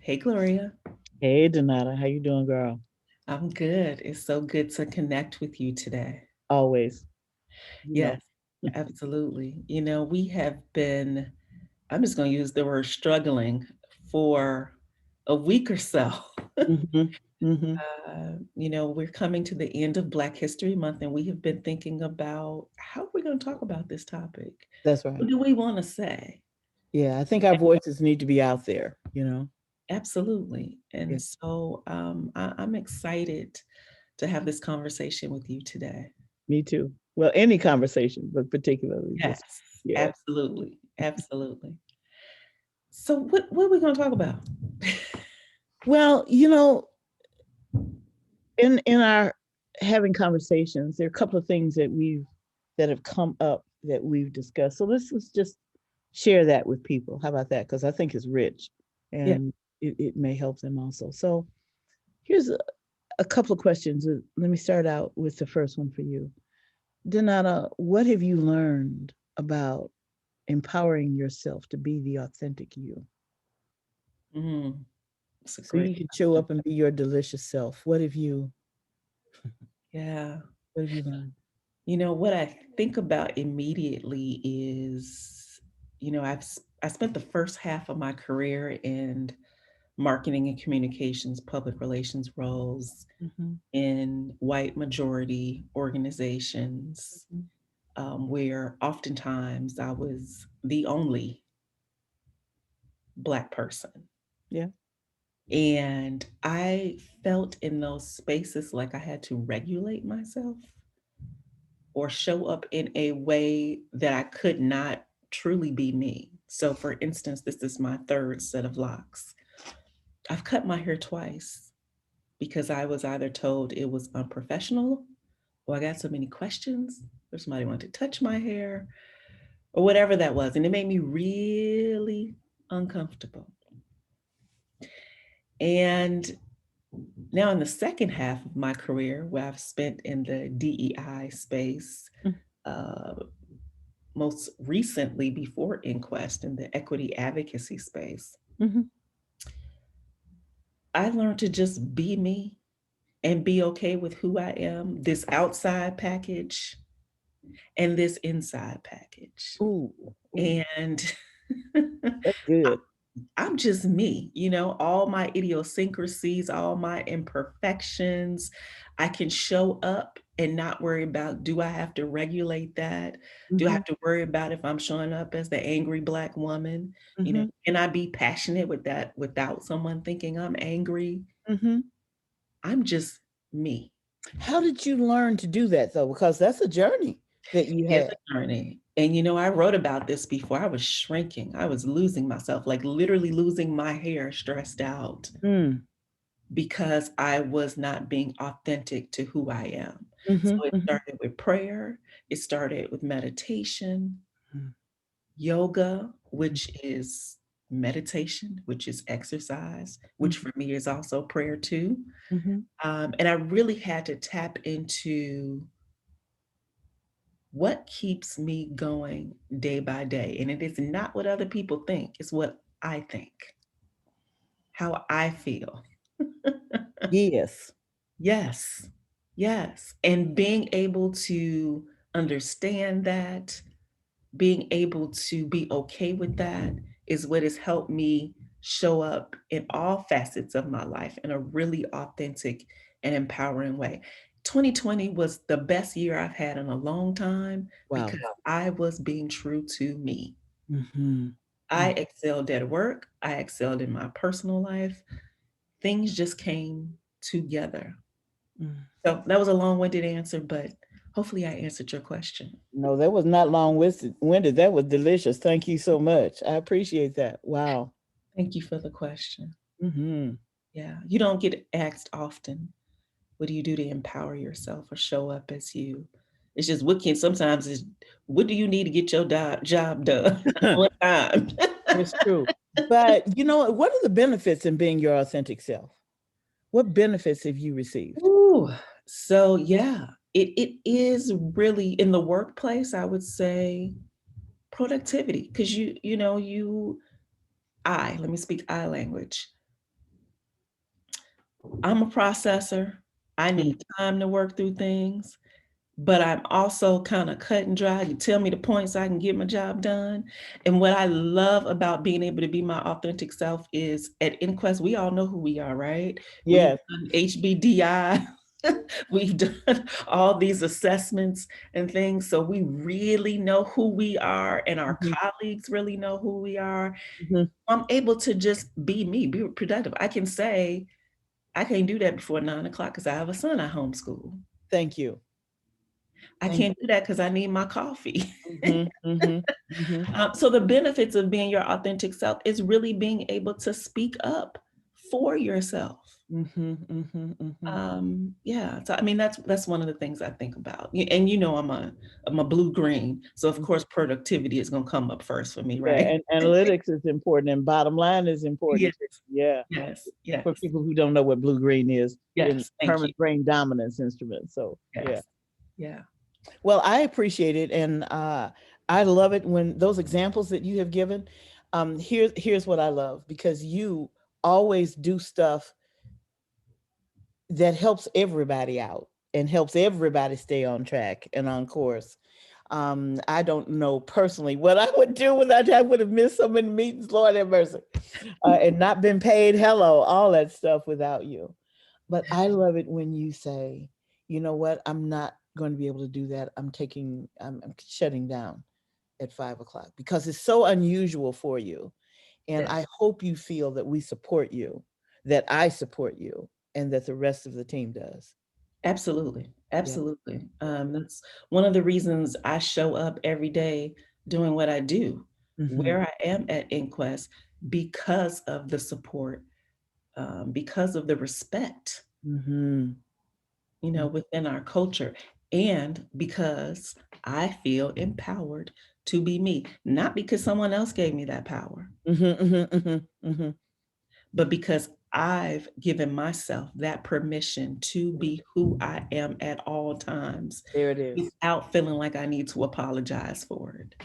Hey, Gloria. Hey, Danata, how you doing, girl? I'm good. It's so good to connect with you today. Always, you know. Yes, absolutely. We have been, I'm just going to use the word struggling for a week or so. hmm hmm We're coming to the end of Black History Month, and we have been thinking about how are we going to talk about this topic? That's What right. do we want to say? Yeah, I think our voices need to be out there. Absolutely. And Yeah, so I'm excited to have this conversation with you today. me too. Well, any conversation, but particularly Yes, this. Yeah. absolutely. Absolutely. So what are we going to talk about? Well, in our having conversations, there are a couple of things that have come up that we've discussed. So let's just share that with people. How about that? Because I think it's rich, Yeah. and it may help them also. So here's a couple of questions. Let me start out with the first one for you. Donata, what have you learned about empowering yourself to be the authentic you? Mm, it's a So great you can show question. up and be your delicious self. Yeah. what have you learned? What I think about immediately is, I spent the first half of my career in marketing and communications, public relations roles Mm-hmm. in white majority organizations, where oftentimes I was the only Black person. Yeah. And I felt in those spaces like I had to regulate myself or show up in a way that I could not truly be me. So, for instance, this is my third set of locks. I've cut my hair twice because I was either told it was unprofessional, or I got so many questions, or somebody wanted to touch my hair, or whatever that was. And it made me really uncomfortable. And now, in the second half of my career, where I've spent in the DEI space, uh, most recently before Inquest in the equity advocacy space, Mm-hmm. I learned to just be me and be okay with who I am, this outside package and this inside package. Ooh, ooh, And that's good. I'm just me, all my idiosyncrasies, all my imperfections. I can show up and not worry about, do I have to regulate that? Do I Mm-hmm. have to worry about if I'm showing up as the angry Black woman? Mm-hmm. Can I be passionate with that without someone thinking I'm angry? Mm-hmm. I'm just me. How did you learn to do that though? Because that's a journey that you It's had. a journey. And I wrote about this before. I was shrinking. I was losing myself, like literally losing my hair, stressed out Mm. because I was not being authentic to who I am. So Mm-hmm. it Mm-hmm. started with prayer, it started with meditation, yoga, which is meditation, which is exercise, which for me is also prayer too. Mm-hmm. And I really had to tap into what keeps me going day by day. And it is not what other people think, it's what I think, how I feel. Yes. Yes. Yes. And being able to understand that, being able to be okay with that is what has helped me show up in all facets of my life in a really authentic and empowering way. 2020 was the best year I've had in a long time Wow. because I was being true to me. Mm-hmm. I excelled at work, I excelled in my personal life. Things just came together. Mm-hmm. So that was a long winded answer, but hopefully I answered your question. No, that was not long-winded. That was delicious. Thank you so much. I appreciate that. Wow. Thank you for the question. Mm-hmm. Yeah, you don't get asked often, what do you do to empower yourself or show up as you? It's just what can sometimes is what do you need to get your job done on time? It's true. But what are the benefits in being your authentic self? What benefits have you received? Ooh, so yeah, it is really in the workplace, I would say productivity. Because let me speak I language. I'm a processor. I Mm. need time to work through things, but I'm also kind of cut and dry. You tell me the points so I can get my job done. And what I love about being able to be my authentic self is at Inquest, we all know who we are, right? We've Yes. done HBDI, we've done all these assessments and things. So we really know who we are, and our Mhm, colleagues really know who we are. mhm. I'm able to just be me, be productive. I can say, I can't do that before 9 o'clock because I have a son I homeschool. Thank you. I Thank can't do that because I need my coffee. you. Mhm, mhm, mhm, So the benefits of being your authentic self is really being able to speak up for yourself. mhm, mhm, mhm. Yeah. So I mean, that's one of the things I think about. And I'm a blue green, so of Mhm. course productivity is gonna come up first for me, Yeah, right? and analytics is important, and bottom line is Yes. important too. Yeah. Yes. For Yes. people who don't know what blue green is in Yes. Thank you. Herman's brain dominance instrument. So yeah. Yes. Yeah. Well, I appreciate it, and I love it when those examples that you have given. Here's what I love, because you always do stuff that helps everybody out and helps everybody stay on track and on course. I don't know personally what I would do without I would have missed so many meetings, Lord have mercy, and not been paid. Hello, all that stuff without you. But I love it when you say, you know what, I'm not going to be able to do that. I'm shutting down at 5 o'clock, because it's so unusual for you. And Yes. I hope you feel that we support you, that I support you, and that the rest of the team does. Absolutely. Yeah. Absolutely. Yeah. That's one of the reasons I show up every day doing what I do, Hmm. where I am at Inquest, because of the support, because of the respect, Hmm. within our culture, and because I feel empowered to be me, not because someone else gave me that power, Hmm. Hmm. Hmm. Hmm. but because I've given myself that permission to be who I am at all times There it is. without feeling like I need to apologize for it.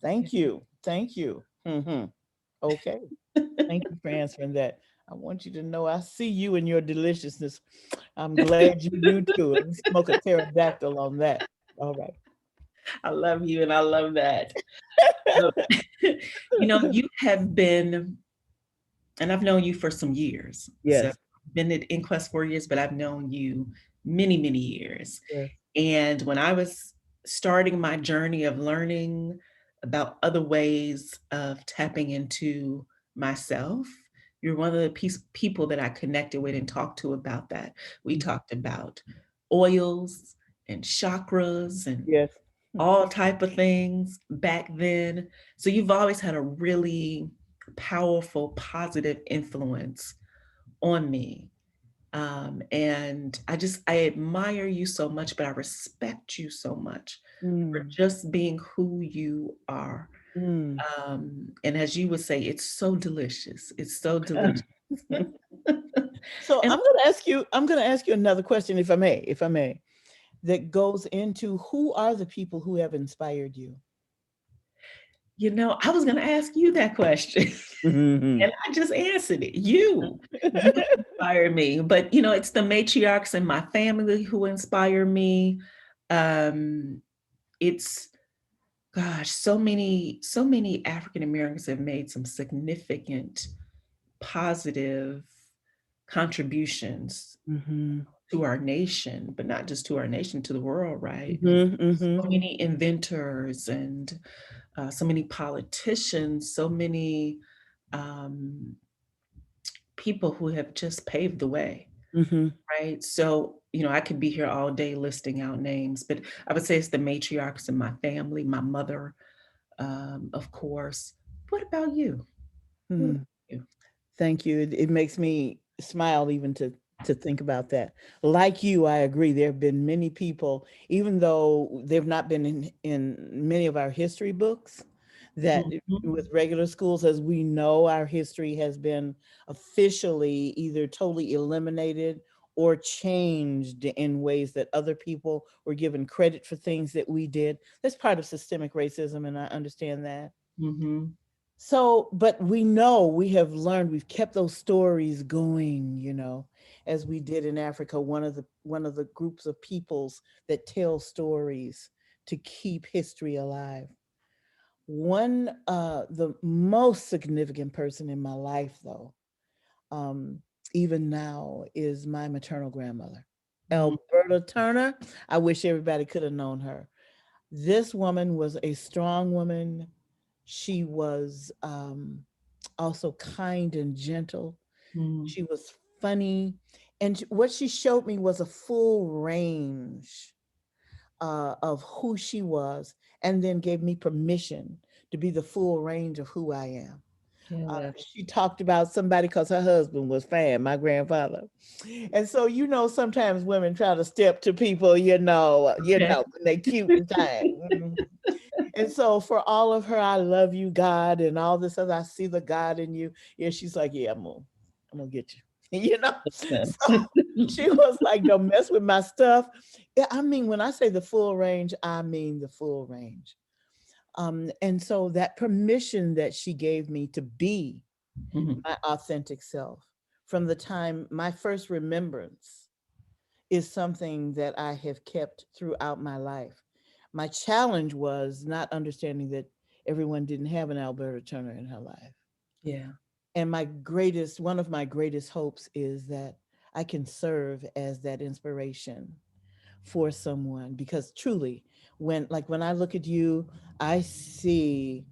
Thank you. Thank you. Hmm. Okay. Thank you for answering that. I want you to know I see you and your deliciousness. I'm glad you do too. And smoke a pterodactyl on that. All right. I love you and I love that. Um, you have been, and I've known you for some years. So Yes. been at Inquest 4 years, but I've known you many, many years. Yes. And when I was starting my journey of learning about other ways of tapping into myself, you're one of the people that I connected with and talked to about that. We Mhm. talked about oils and chakras and Yes. all type of things back then. So you've always had a really powerful, positive influence on me. And I admire you so much, but I respect you so much for Mm. just being who you are. Mm. And as you would say, it's so delicious. It's so delicious. So And I'm gonna ask you another question, if I may, that goes into who are the people who have inspired you? I was going to ask you that question. Mhm. And I just answered it. You inspire me. But it's the matriarchs in my family who inspire me. Um, it's gosh, so many African Americans have made some significant positive contributions Mhm. to our nation, but not just to our nation, to the world, right? Mhm. Mhm. So many inventors and so many politicians, so many um, people who have just paved the way, Mhm. right? So, I could be here all day listing out names, but I would say it's the matriarchs in my family, my mother, of course. What about you? What about Mhm. you? Thank you. It makes me smile even to think about that. Like you, I agree. There have been many people, even though they've not been in many of our history books, that Mhm, with regular schools, as we know, our history has been officially either totally eliminated or changed in ways that other people were given credit for things that we did. That's part of systemic racism, and I understand that. mhm, So, but we know, we have learned, we've kept those stories going, as we did in Africa, one of the groups of peoples that tell stories to keep history alive. The most significant person in my life, though, um, even now, is my maternal grandmother, Mm, Alberta Turner. I wish everybody could have known her. This woman was a strong woman. She was also kind and gentle. mm, She was funny. And what she showed me was a full range of who she was, and then gave me permission to be the full range of who I am. yeah. She talked about somebody because her husband was fan, my grandfather. And so, sometimes women try to step to people, Okay. when they cute and time. And so for all of her, I love you, God, and all this other, I see the God in you. Yeah, she's like, yeah, I'm gonna get you. Listen. So she was like, don't mess with my stuff. Yeah, I mean, when I say the full range, I mean the full range. And so that permission that she gave me to be Mhm. my authentic self from the time my first remembrance is something that I have kept throughout my life. My challenge was not understanding that everyone didn't have an Alberta Turner in her life. Yeah. And one of my greatest hopes is that I can serve as that inspiration for someone, because truly, when I look at you, I see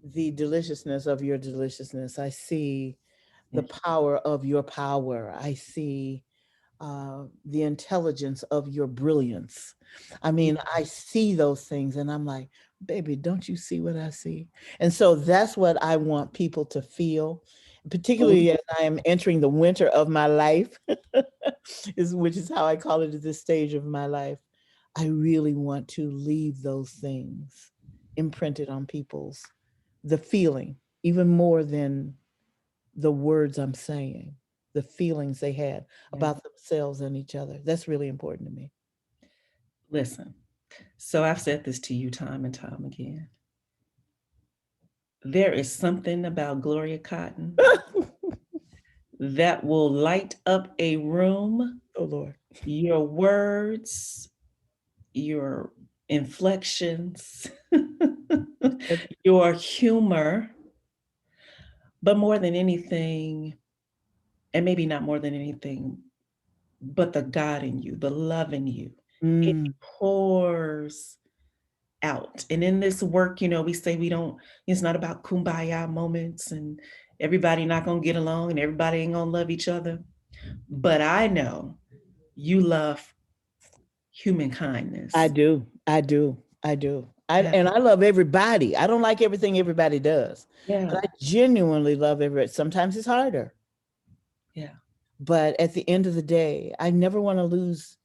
the deliciousness of your deliciousness. I see the Thank power of your power. I see the intelligence of your brilliance. I you. mean, I see those things and I'm like, baby, don't you see what I see? And so that's what I want people to feel, Oh, particularly as I am entering the winter of my life, which is how I call it at this stage of my life. I really want to leave those things imprinted on the feeling, even more than the words I'm saying, the feelings they had yeah. about themselves and each other. That's really important to me. Listen. So I've said this to you time and time again. There is something about Gloria Cotton that will light up a room. Oh Lord. Your words, your inflections, That's your humor, but more than anything, and maybe not more than anything, but the God in you, the love in you, it mm, pours out. And in this work, we say we don't, it's not about kumbaya moments and everybody not gonna get along and everybody ain't gonna love each other. But I know you love human I kindness. do. I do. I do. Yeah, And I love everybody. I don't like everything everybody does, yeah, but I genuinely love everybody. Sometimes it's harder, yeah. but at the end of the day, I never want to lose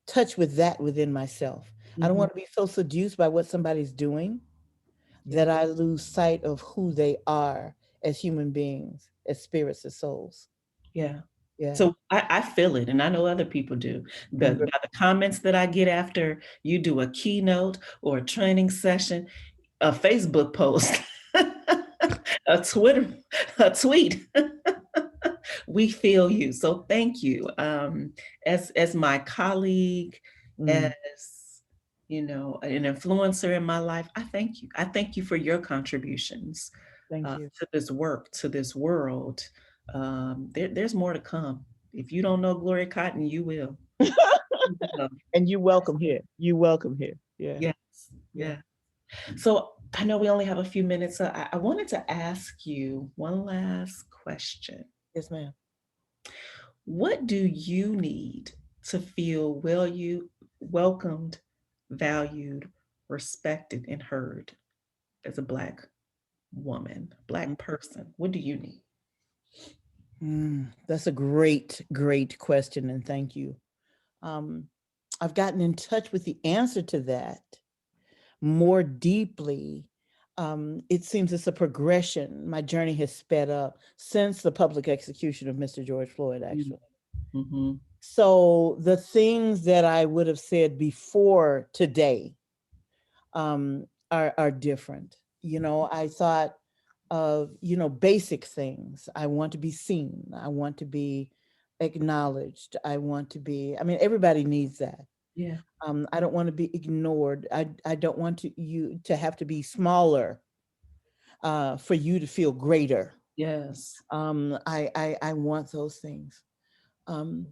touch with that within myself. I don't Hmm. want to be so seduced by what somebody's doing Yeah, that I lose sight of who they are as human beings, as spirits, as souls. yeah. Yeah. So I feel it, and I know other people do. I'm But by the comments that I get after you do a keynote or a training session, a Facebook post, a Twitter, a tweet, we feel you. So thank you. As my colleague, as mm, an influencer in my life, I thank you. I thank you for your contributions thank you. to this work, to this world. There's more to come. If you don't know Gloria Cotton, you will. You will. And you welcome here. You welcome here. Yeah. Yes, Yeah. yeah. So I know we only have a few minutes. So I wanted to ask you one last question. Yes, ma'am. What do you need to feel welcomed, valued, respected, and heard as a Black woman, Black person? What do you need? That's a great, great question. And thank you. Um, I've gotten in touch with the answer to that more deeply. It seems it's a progression. My journey has sped up since the public execution of Mr. George Floyd, actually. Mm-hmm. So the things that I would have said before today are different. I thought of basic things. I want to be seen. I want to be acknowledged. I want to be, I mean, everybody needs that. Yeah. I don't want to be ignored. I don't want you to have to be smaller for you to feel greater. Yes. I want those things. Um,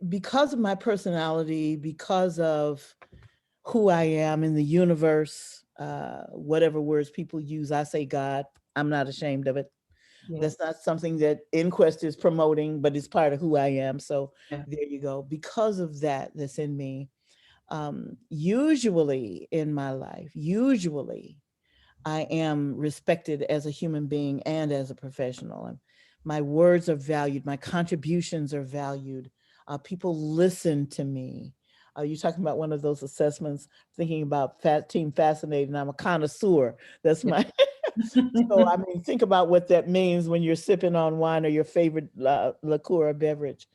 because of my personality, because of who I am in the universe, whatever words people use, I say God. I'm not ashamed of it. Yeah. That's not something that Inquest is promoting, but it's part of who I am. So Yeah. there you go. Because of that, that's in me. Usually in my life, usually I am respected as a human being and as a professional. And my words are valued, my contributions are valued. People listen to me. You're talking about one of those assessments, thinking about Team Fascinating. I'm a connoisseur. That's Yeah. my. So, I mean, think about what that means when you're sipping on wine or your favorite liqueur or beverage.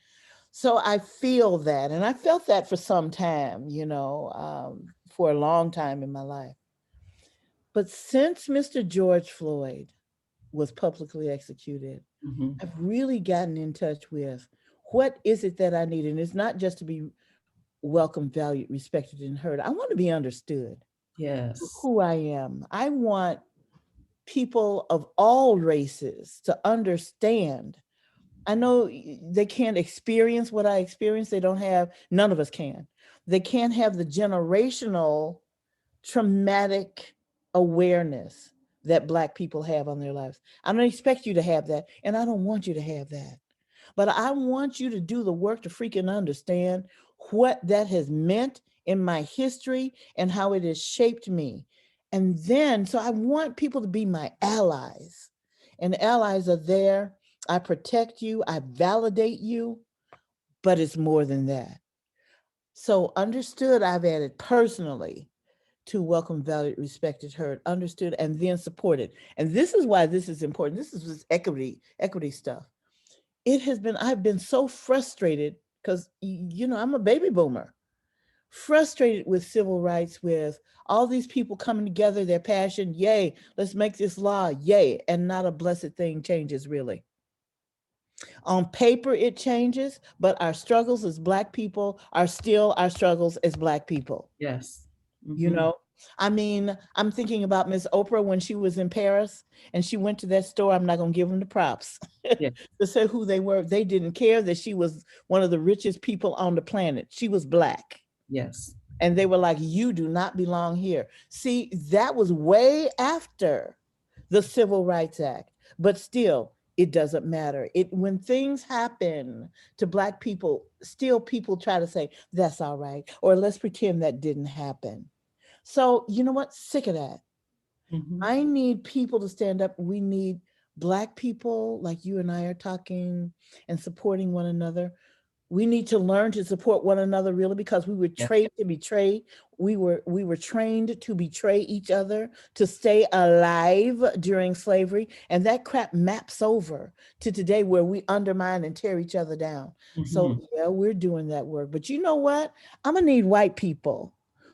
So I feel that, and I felt that for some time, for a long time in my life. But since Mr. George Floyd was publicly executed, Hmm. I've really gotten in touch with what is it that I need. And it's not just to be welcomed, valued, respected, and heard. I want to be understood for Yes. who I am. I want people of all races to understand. I know they can't experience what I experience. They don't have, none of us can. They can't have the generational traumatic awareness that Black people have on their lives. I don't expect you to have that, and I don't want you to have that. But I want you to do the work to freaking understand what that has meant in my history and how it has shaped me. And then, so I want people to be my allies. And allies are there. I protect you, I validate you, but it's more than that. So, understood, I've added personally to welcome, valued, respected, heard, understood, and then supported. And this is why this is important. This is this equity stuff. It has been, I've been so frustrated because, I'm a baby boomer, frustrated with civil rights, with all these people coming together, their passion, yay, let's make this law, yay, and not a blessed thing changes really. On paper, it changes, but our struggles as Black people are still our struggles as Black people. Yes. You Hmm. know, I mean, I'm thinking about Miss Oprah when she was in Paris and she went to that store. I'm not going to give them the props Yeah. to say who they were. They didn't care that she was one of the richest people on the planet. She was Black. Yes. And they were like, you do not belong here. See, that was way after the Civil Rights Act, but still, it doesn't matter. It when things happen to Black people, still people try to say that's all right, or let's pretend that didn't happen. So, you know what? Sick of that. Hmm. I need people to stand up. We need Black people like you and I are talking and supporting one another. We need to learn to support one another really because we were Yeah. trained to betray. We were trained to betray each other to stay alive during slavery. And that crap maps over to today where we undermine and tear each other down. So Hmm. yeah, we're doing that work. But you know what? I'm gonna need white people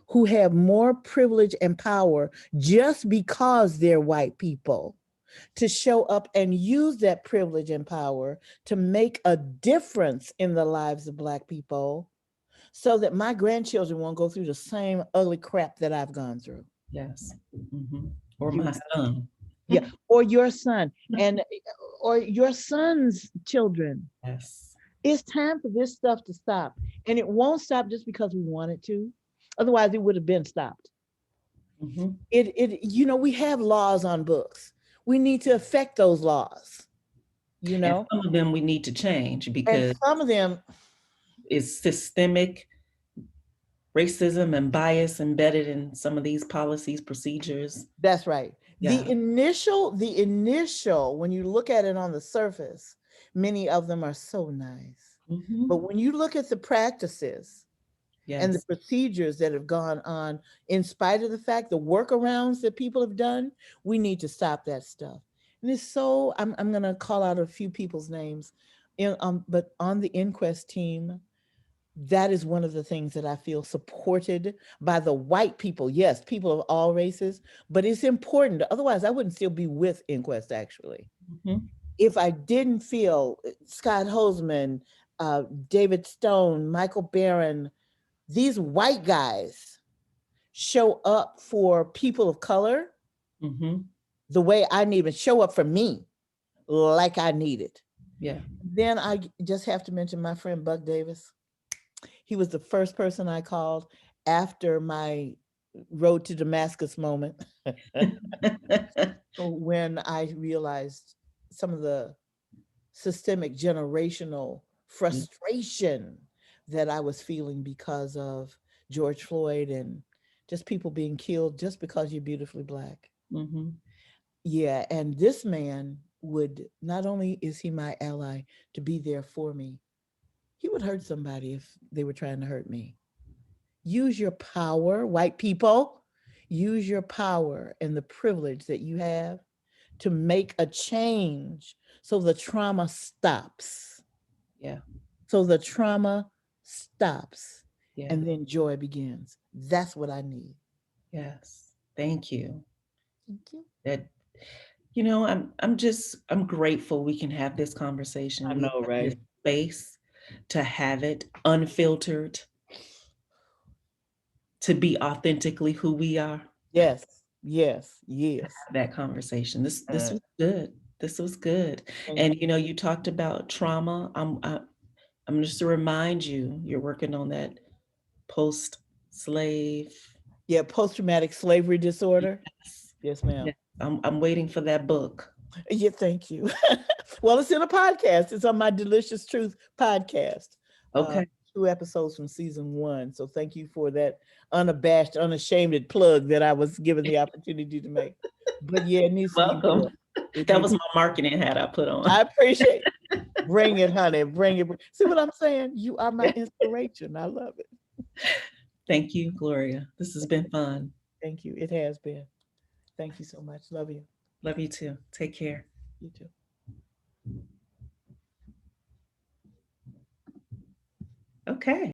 who have more privilege and power just because they're white people to show up and use that privilege and power to make a difference in the lives of Black people so that my grandchildren won't go through the same ugly crap that I've gone through. Yes. Hmm. Or You my know, son. yeah, or your son and or your son's children. Yes. It's time for this stuff to stop. And it won't stop just because we want it to. Otherwise, it would have been stopped. Hmm. We have laws on books. We need to affect those laws, you And know? some of them we need to change And because some of them, it's systemic racism and bias embedded in some of these policies, procedures. that's right. The Yeah. initial, the initial, when you look at it on the surface, many of them are so nice. But Hmm. when you look at the practices and the Yes. procedures that have gone on, in spite of the fact, the workarounds that people have done, we need to stop that stuff. And it's so, I'm going to call out a few people's names, but on the Inquest team, that is one of the things that I feel supported by the white people. Yes, people of all races, but it's important. Otherwise, I wouldn't still be with Inquest actually. Hmm. If I didn't feel Scott Hoseman, David Stone, Michael Barron, these white guys show up for people of color Mhm. the way I need them, show up for me like I need it. Yeah. Then just have to mention my friend Buck Davis. He was the first person I called after my road to Damascus moment when I realized some of the systemic generational Mm, frustration that I was feeling because of George Floyd and just people being killed just because you're beautifully black. mhm. Yeah, and this man would, not only is he my ally to be there for me, he would hurt somebody if they were trying to hurt me. Use your power, white people. Use your power and the privilege that you have to make a change so the trauma stops. Yeah. So the trauma stops Yeah. and then joy begins. That's what I need. Yes. Thank you. Thank you. That I'm grateful we can have this conversation. I We know, have this right? space to have it unfiltered, to be authentically who we are. Yes, yes, yes. That conversation. This Uh, was good. This was good. thank And you. you talked about trauma. I'm just to remind you, you're working on that post slave. Yeah, post traumatic slavery disorder. Yes. Yes, ma'am. Yes. I'm waiting for that book. Yeah, thank you. Well, it's in a podcast. It's on my Delicious Truth podcast. Uh, Okay. 2 episodes from season 1. So thank you for that unabashed, unashamed plug that I was given the opportunity to make. But yeah, it needs to be Welcome. more. It That needs. was my marketing hat I put on. I appreciate. Bring it, honey. Bring it. See what I'm saying? You are my inspiration. I love it. Thank you, Gloria. This has been fun. Thank you. It has been. Thank you so much. Love you. Love you too. Take care. You too. Okay.